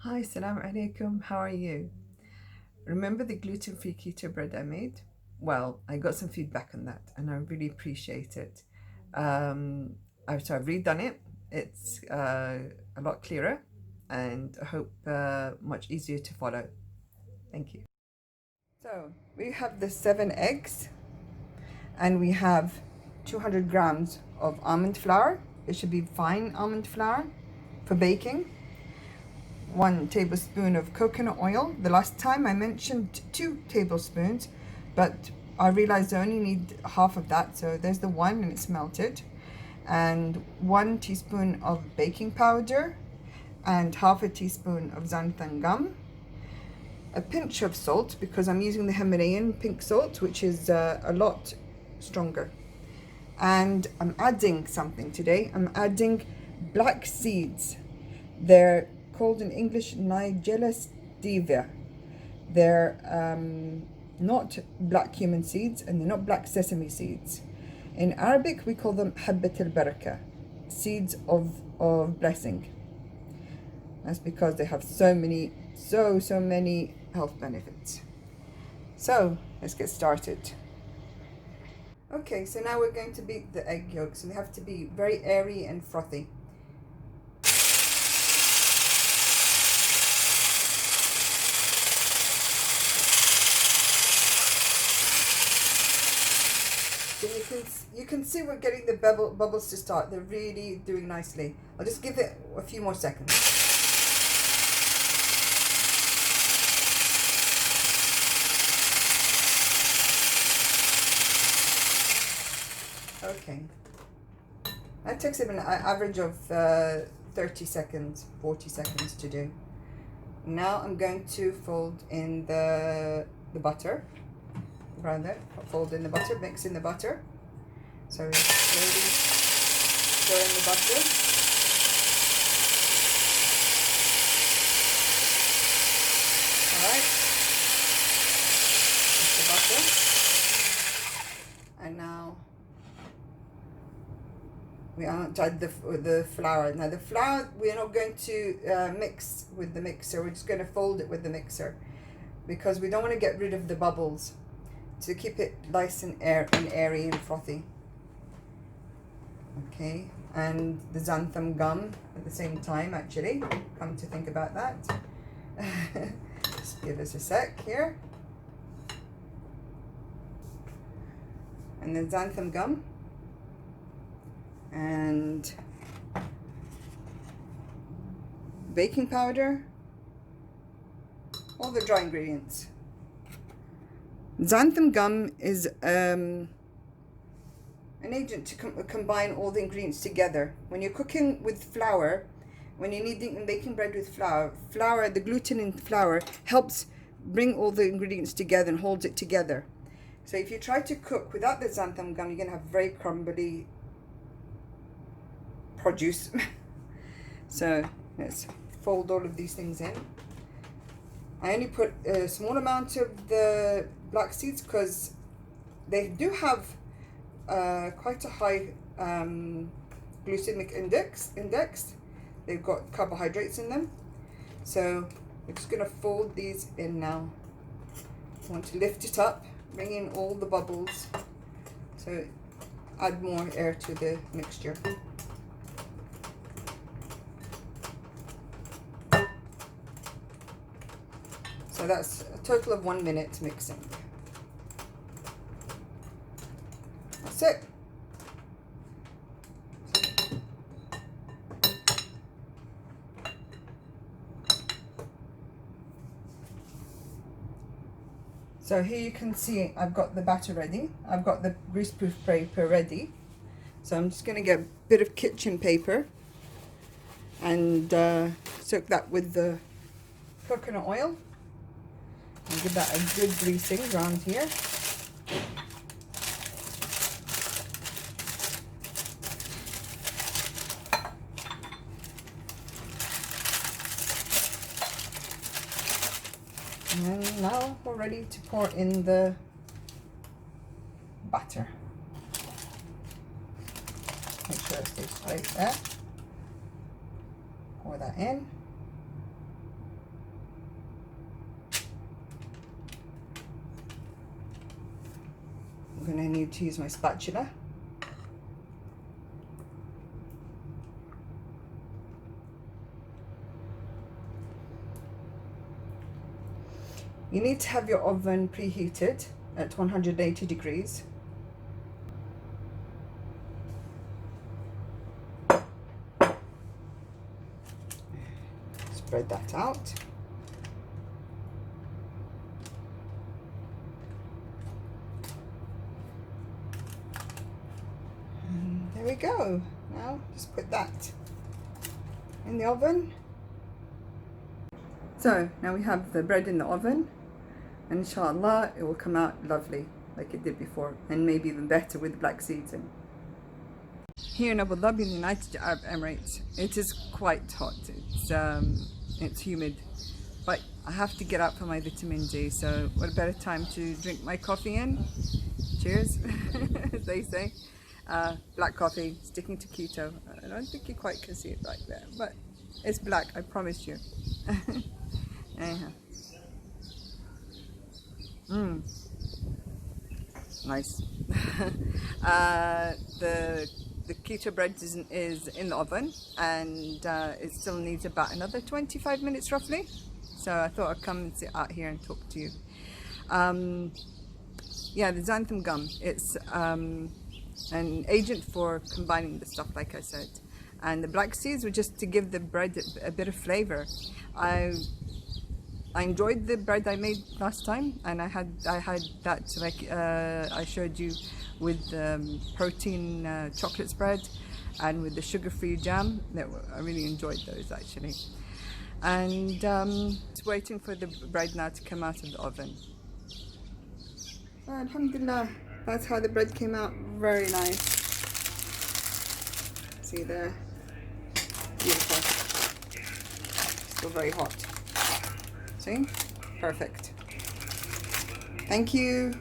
Hi, Assalamu alaikum. How are you? Remember the gluten-free keto bread I made? Well, I got some feedback on that and I really appreciate it. Um, I've redone it. It's a lot clearer and I hope much easier to follow. Thank you. So we have the 7 eggs and we have 200 grams of almond flour. It should be fine almond flour for baking. 1 tablespoon of coconut oil. The last time I mentioned 2 tablespoons, but I realized I only need half of that, so there's the one and it's melted. And 1 teaspoon of baking powder and half a teaspoon of xanthan gum. A pinch of salt because I'm using the Himalayan pink salt, which is a lot stronger. And I'm adding something today. I'm adding black seeds. They're called in English Nigella stevia. They're not black cumin seeds and they're not black sesame seeds. In Arabic, we call them habbat al-baraka, seeds of blessing. That's because they have so many health benefits. So let's get started. Okay, so now we're going to beat the egg yolks, and they have to be very airy and frothy. So you can see we're getting the bubbles to start. They're really doing nicely. I'll just give it a few more seconds. Okay. That takes an average of 30 seconds, 40 seconds to do. Now I'm going to fold in the butter. Around there, fold in the butter, mix in the butter. So slowly stir in the butter. Alright, the butter. And now we add the flour. Now the flour we're not going to mix with the mixer. We're just going to fold it with the mixer because we don't want to get rid of the bubbles, to keep it nice and airy and frothy. Okay, and the xanthan gum at the same time, actually, come to think about that. Just give us a sec here. And the xanthan gum and baking powder, all the dry ingredients. Xanthan gum is an agent to combine all the ingredients together. When you're cooking with flour, when you're baking bread with flour, the gluten in flour helps bring all the ingredients together and holds it together. So if you try to cook without the xanthan gum, you're going to have very crumbly produce. So let's fold all of these things in. I only put a small amount of the black seeds because they do have quite a high glycemic index. They've got carbohydrates in them. So we're just going to fold these in now. I want to lift it up, bring in all the bubbles. So add more air to the mixture. So that's a total of 1 minute mixing. That's it. So here you can see I've got the batter ready. I've got the greaseproof paper ready. So I'm just going to get a bit of kitchen paper and soak that with the coconut oil. And give that a good greasing around here. And now we're ready to pour in the butter. Make sure it stays right there. Pour that in. I'm going to need to use my spatula. You need to have your oven preheated at 180 degrees. Spread that out. And there we go. Now just put that in the oven. So now we have the bread in the oven, and inshallah it will come out lovely like it did before, and maybe even better with black seeds in. Here in Abu Dhabi, in the United Arab Emirates, it is quite hot. It's humid, but I have to get out for my vitamin D, so what a better time to drink my coffee in. Cheers, as they say. Black coffee, sticking to keto. I don't think you quite can see it right there, but it's black, I promise you. Anyhow. Nice. The keto bread is in the oven, and it still needs about another 25 minutes roughly. So I thought I'd come and sit out here and talk to you. Yeah, the xanthan gum, it's an agent for combining the stuff, like I said. And the black seeds were just to give the bread a bit of flavor. I enjoyed the bread I made last time, and I had that, like I showed you, with protein chocolate spread and with the sugar-free jam. I really enjoyed those actually. And just waiting for the bread now to come out of the oven. Alhamdulillah, that's how the bread came out. Very nice. See there? Beautiful. Still very hot. See? Perfect. Thank you.